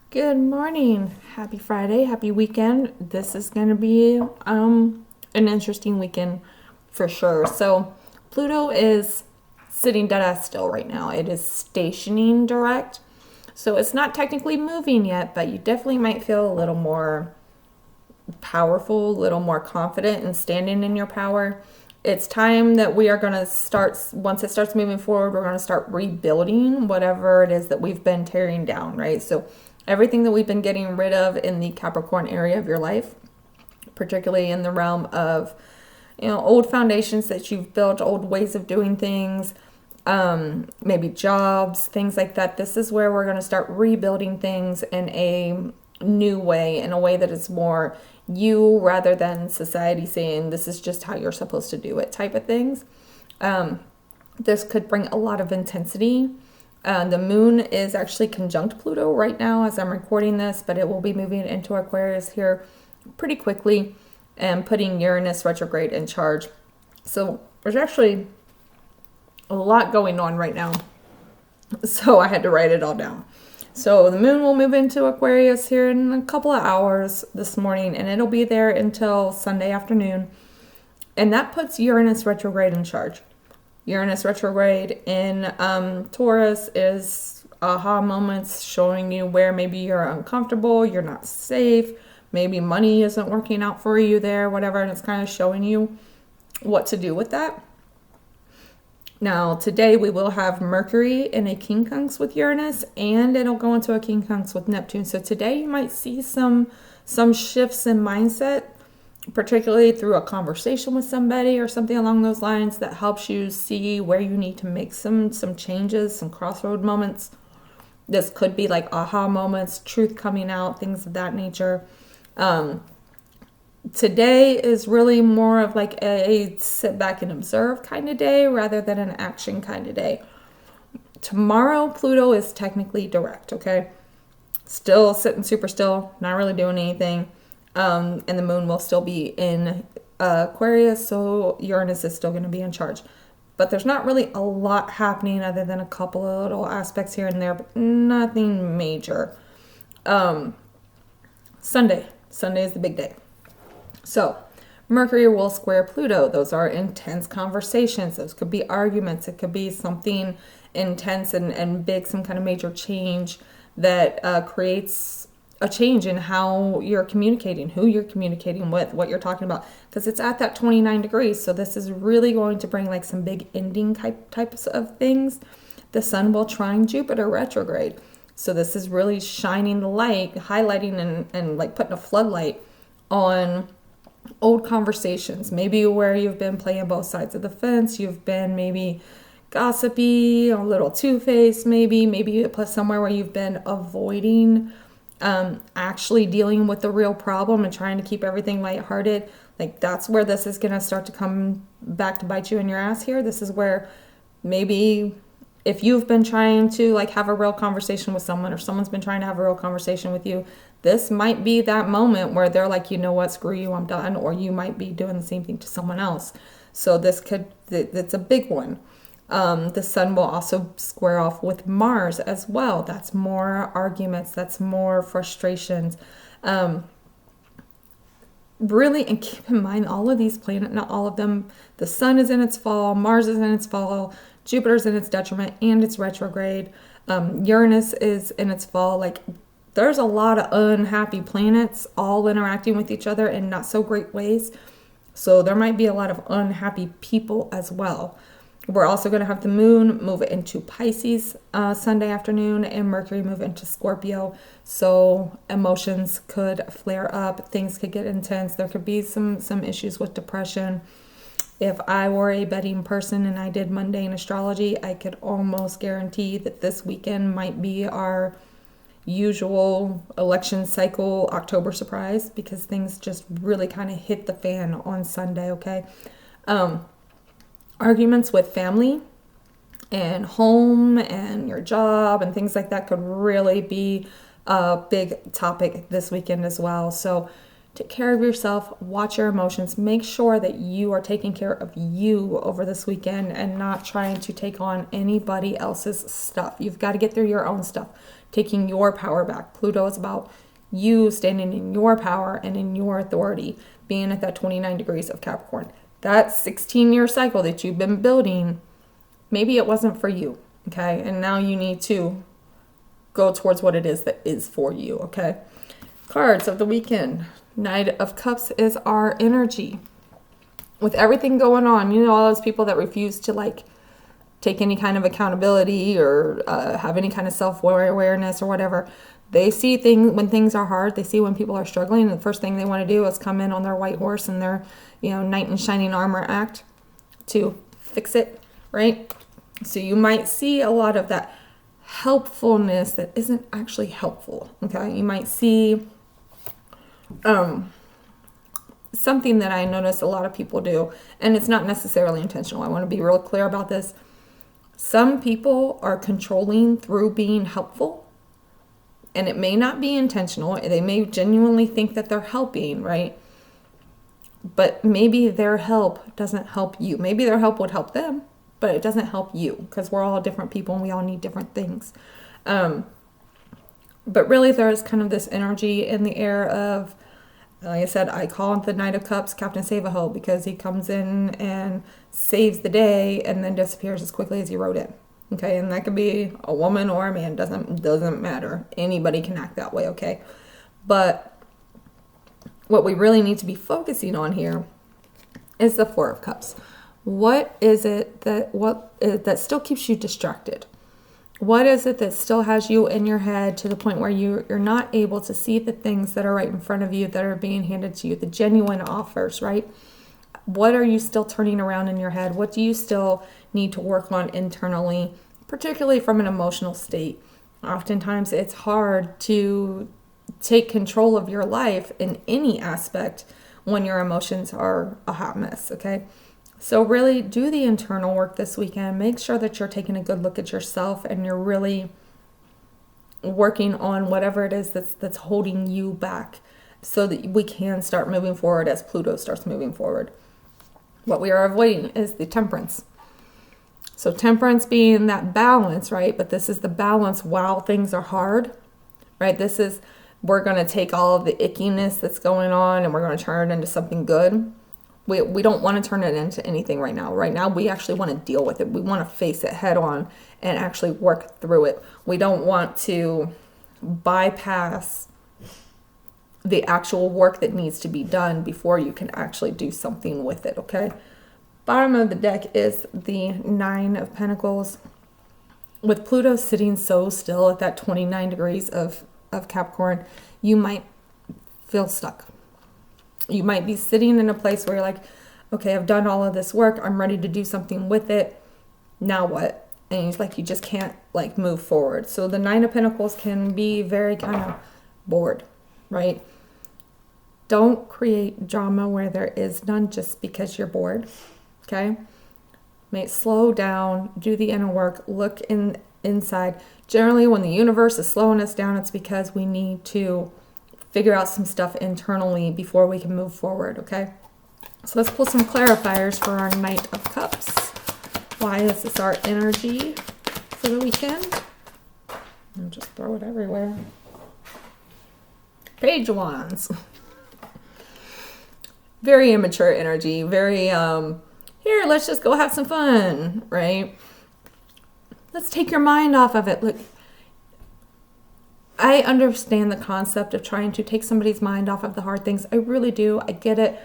Good morning. Happy Friday. Happy weekend. This is going to be an interesting weekend for sure. So, Pluto is sitting dead ass still right now. It is stationing direct. So, it's not technically moving yet, but you definitely might feel a little more powerful, a little more confident in standing in your power. It's time that we are going to start, once it starts moving forward, we're going to start rebuilding whatever it is that we've been tearing down, right? So, everything that we've been getting rid of in the Capricorn area of your life, particularly in the realm of, old foundations that you've built, old ways of doing things, maybe jobs, things like that. This is where we're going to start rebuilding things in a new way, in a way that is more you rather than society saying this is just how you're supposed to do it type of things. This could bring a lot of intensity. The moon is actually conjunct Pluto right now as I'm recording this, but it will be moving into Aquarius here pretty quickly and putting Uranus retrograde in charge. So there's actually a lot going on right now. So I had to write it all down. So the moon will move into Aquarius here in a couple of hours this morning, and it'll be there until Sunday afternoon. And that puts Uranus retrograde in charge. Uranus retrograde in Taurus is aha moments, showing you where maybe you're uncomfortable, you're not safe, maybe money isn't working out for you there, whatever, and it's kind of showing you what to do with that. Now, today we will have Mercury in a quincunx with Uranus, and it'll go into a quincunx with Neptune. So today you might see some shifts in mindset, particularly through a conversation with somebody or something along those lines that helps you see where you need to make some changes, some crossroad moments. This could be like aha moments, truth coming out, things of that nature. Today is really more of like a sit back and observe kind of day rather than an action kind of day. Tomorrow, Pluto is technically direct, okay? Still sitting super still, not really doing anything. And the moon will still be in Aquarius, so Uranus is still going to be in charge. But there's not really a lot happening other than a couple of little aspects here and there, but nothing major. Sunday is the big day. So Mercury will square Pluto. Those are intense conversations. Those could be arguments. It could be something intense and big, some kind of major change that creates a change in how you're communicating, who you're communicating with, what you're talking about, because it's at that 29 degrees. So this is really going to bring like some big ending types of things. The sun will trine Jupiter retrograde. So this is really shining the light, highlighting and like putting a floodlight on old conversations, maybe where you've been playing both sides of the fence, you've been maybe gossipy, a little two-faced, maybe somewhere where you've been avoiding actually dealing with the real problem and trying to keep everything lighthearted. Like that's where this is going to start to come back to bite you in your ass here. This is where maybe if you've been trying to like have a real conversation with someone or someone's been trying to have a real conversation with you, this might be that moment where they're like, you know what, screw you, I'm done. Or you might be doing the same thing to someone else. So it's a big one. The sun will also square off with Mars as well. That's more arguments. That's more frustrations. Really, and keep in mind all of these planets, not all of them, the sun is in its fall, Mars is in its fall, Jupiter's in its detriment and its retrograde. Uranus is in its fall. Like there's a lot of unhappy planets all interacting with each other in not so great ways. So there might be a lot of unhappy people as well. We're also going to have the moon move into Pisces Sunday afternoon and Mercury move into Scorpio. So emotions could flare up. Things could get intense. There could be some issues with depression. If I were a betting person and I did mundane astrology, I could almost guarantee that this weekend might be our usual election cycle October surprise because things just really kind of hit the fan on Sunday, okay? Arguments with family and home and your job and things like that could really be a big topic this weekend as well. So take care of yourself, watch your emotions, make sure that you are taking care of you over this weekend and not trying to take on anybody else's stuff. You've got to get through your own stuff. taking your power back. Pluto is about you standing in your power and in your authority, being at that 29 degrees of Capricorn. That 16-year cycle that you've been building, maybe it wasn't for you, okay? And now you need to go towards what it is that is for you, okay? Cards of the weekend. Knight of Cups is our energy. With everything going on, you know, all those people that refuse to like take any kind of accountability or have any kind of self-awareness or whatever. They see things when things are hard. They see when people are struggling, and the first thing they want to do is come in on their white horse and their, you know, knight in shining armor act to fix it, right? So you might see a lot of that helpfulness that isn't actually helpful, okay? You might see something that I notice a lot of people do, and it's not necessarily intentional. I want to be real clear about this. Some people are controlling through being helpful, and it may not be intentional. They may genuinely think that they're helping, right? But maybe their help doesn't help you. Maybe their help would help them, but it doesn't help you, because we're all different people and we all need different things. But really there's kind of this energy in the air of, like I said, I call him the Knight of Cups, Captain Save-A-Ho, because he comes in and saves the day and then disappears as quickly as he wrote it. Okay, and that could be a woman or a man, doesn't matter. Anybody can act that way, okay? But what we really need to be focusing on here is the Four of Cups. What is it that still keeps you distracted? What is it that still has you in your head to the point where you're not able to see the things that are right in front of you that are being handed to you, the genuine offers, right? What are you still turning around in your head? What do you still need to work on internally, particularly from an emotional state? Oftentimes it's hard to take control of your life in any aspect when your emotions are a hot mess, okay? So really do the internal work this weekend. Make sure that you're taking a good look at yourself and you're really working on whatever it is that's holding you back so that we can start moving forward as Pluto starts moving forward. What we are avoiding is the Temperance. So Temperance being that balance, right? But this is the balance while things are hard, right? This is, we're going to take all of the ickiness that's going on and we're going to turn it into something good. We don't want to turn it into anything right now. Right now, we actually want to deal with it. We want to face it head on and actually work through it. We don't want to bypass the actual work that needs to be done before you can actually do something with it, okay? Bottom of the deck is the Nine of Pentacles. With Pluto sitting so still at that 29 degrees of Capricorn, you might feel stuck. You might be sitting in a place where you're like, okay, I've done all of this work. I'm ready to do something with it. Now what? And it's like you just can't like move forward. So the Nine of Pentacles can be very kind of bored, right? Don't create drama where there is none just because you're bored, okay? Slow down, do the inner work, look inside. Generally, when the universe is slowing us down, it's because we need to figure out some stuff internally before we can move forward, okay? So let's pull some clarifiers for our Knight of Cups. Why is this our energy for the weekend? I'll just throw it everywhere. Page of Wands. Very immature energy, very, here, let's just go have some fun, right? Let's take your mind off of it. Look, I understand the concept of trying to take somebody's mind off of the hard things. I really do. I get it.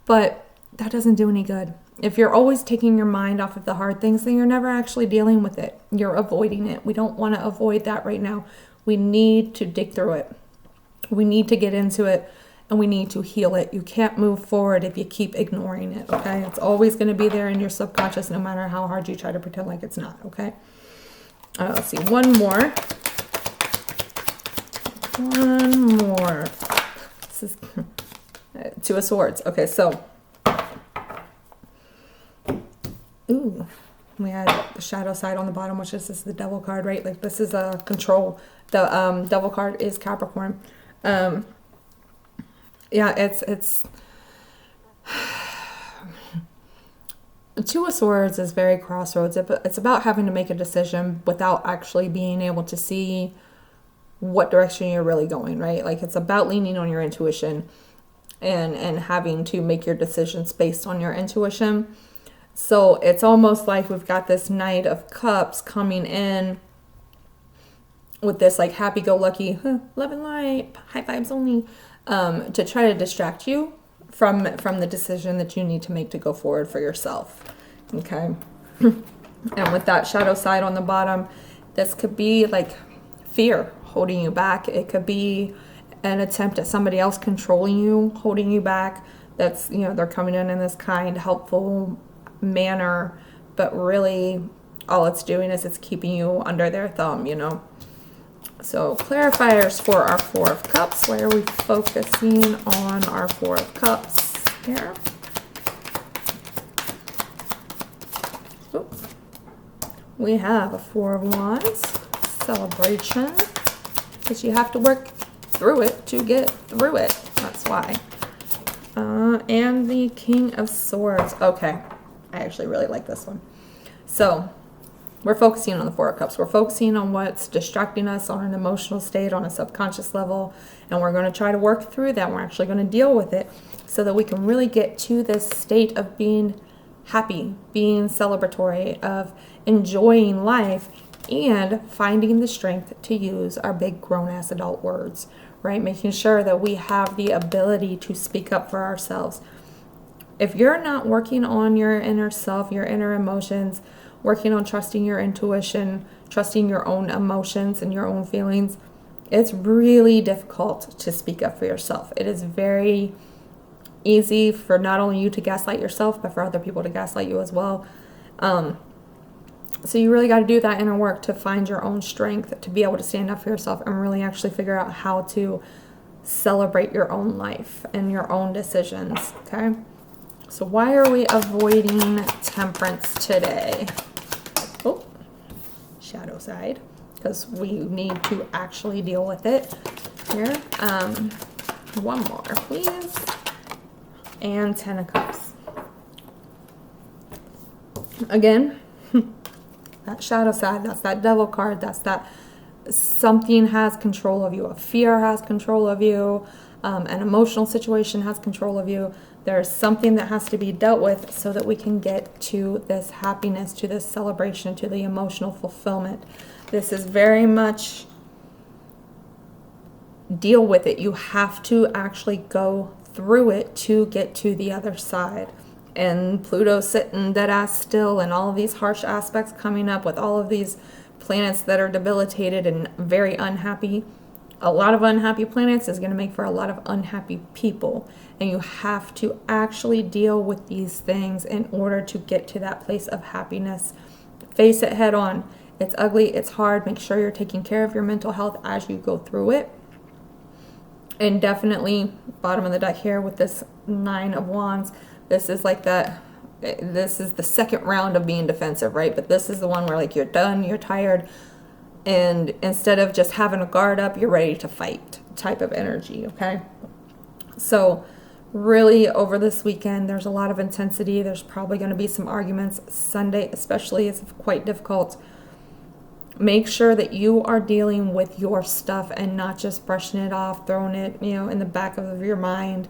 But that doesn't do any good. If you're always taking your mind off of the hard things, then you're never actually dealing with it. You're avoiding it. We don't want to avoid that right now. We need to dig through it. We need to get into it and we need to heal it. You can't move forward if you keep ignoring it, okay? It's always going to be there in your subconscious no matter how hard you try to pretend like it's not, okay? Let's see. One more. This is Two of Swords. Okay, so ooh, we had the shadow side on the bottom, which is the Devil card, right? Like this is a control. The Devil card is Capricorn. Yeah, it's Two of Swords is very crossroads. It's about having to make a decision without actually being able to see what direction you're really going, right? Like it's about leaning on your intuition and having to make your decisions based on your intuition. So it's almost like we've got this Knight of Cups coming in with this like happy-go-lucky, love and light, high vibes only, to try to distract you from the decision that you need to make to go forward for yourself. Okay. And with that shadow side on the bottom, this could be like fear holding you back. It could be an attempt at somebody else controlling you, holding you back. That's, they're coming in this kind, helpful manner, but really all it's doing is it's keeping you under their thumb, So clarifiers for our Four of Cups. Why are we focusing on our Four of Cups here? Oops. We have a Four of Wands, celebration, because you have to work through it to get through it. That's why. And the King of Swords. Okay, I actually really like this one. So we're focusing on the Four of Cups. We're focusing on what's distracting us on an emotional state, on a subconscious level, and we're going to try to work through that. We're actually going to deal with it so that we can really get to this state of being happy, being celebratory, of enjoying life, and finding the strength to use our big grown-ass adult words, right? Making sure that we have the ability to speak up for ourselves. If you're not working on your inner self, your inner emotions, working on trusting your intuition, trusting your own emotions and your own feelings, it's really difficult to speak up for yourself. It is very easy for not only you to gaslight yourself, but for other people to gaslight you as well. So you really got to do that inner work to find your own strength, to be able to stand up for yourself and really actually figure out how to celebrate your own life and your own decisions, okay? So why are we avoiding Temperance today? Oh, shadow side, because we need to actually deal with it here. One more, please. And 10 of Cups. Again, that shadow side, that's that Devil card, that's that something has control of you, a fear has control of you, an emotional situation has control of you. There's something that has to be dealt with so that we can get to this happiness, to this celebration, to the emotional fulfillment. This is very much deal with it. You have to actually go through it to get to the other side. And Pluto sitting dead ass still, and all of these harsh aspects coming up with all of these planets that are debilitated and very unhappy. A lot of unhappy planets is going to make for a lot of unhappy people. And you have to actually deal with these things in order to get to that place of happiness. Face it head on. It's ugly, it's hard. Make sure you're taking care of your mental health as you go through it. And definitely, bottom of the deck here with this Nine of Wands, this is like that, this is the second round of being defensive, right? But this is the one where like you're done, you're tired, and instead of just having a guard up, you're ready to fight type of energy, okay? So really over this weekend, there's a lot of intensity. There's probably going to be some arguments. Sunday especially is quite difficult. Make sure that you are dealing with your stuff and not just brushing it off, throwing it, in the back of your mind,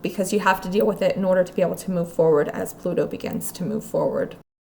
because you have to deal with it in order to be able to move forward as Pluto begins to move forward.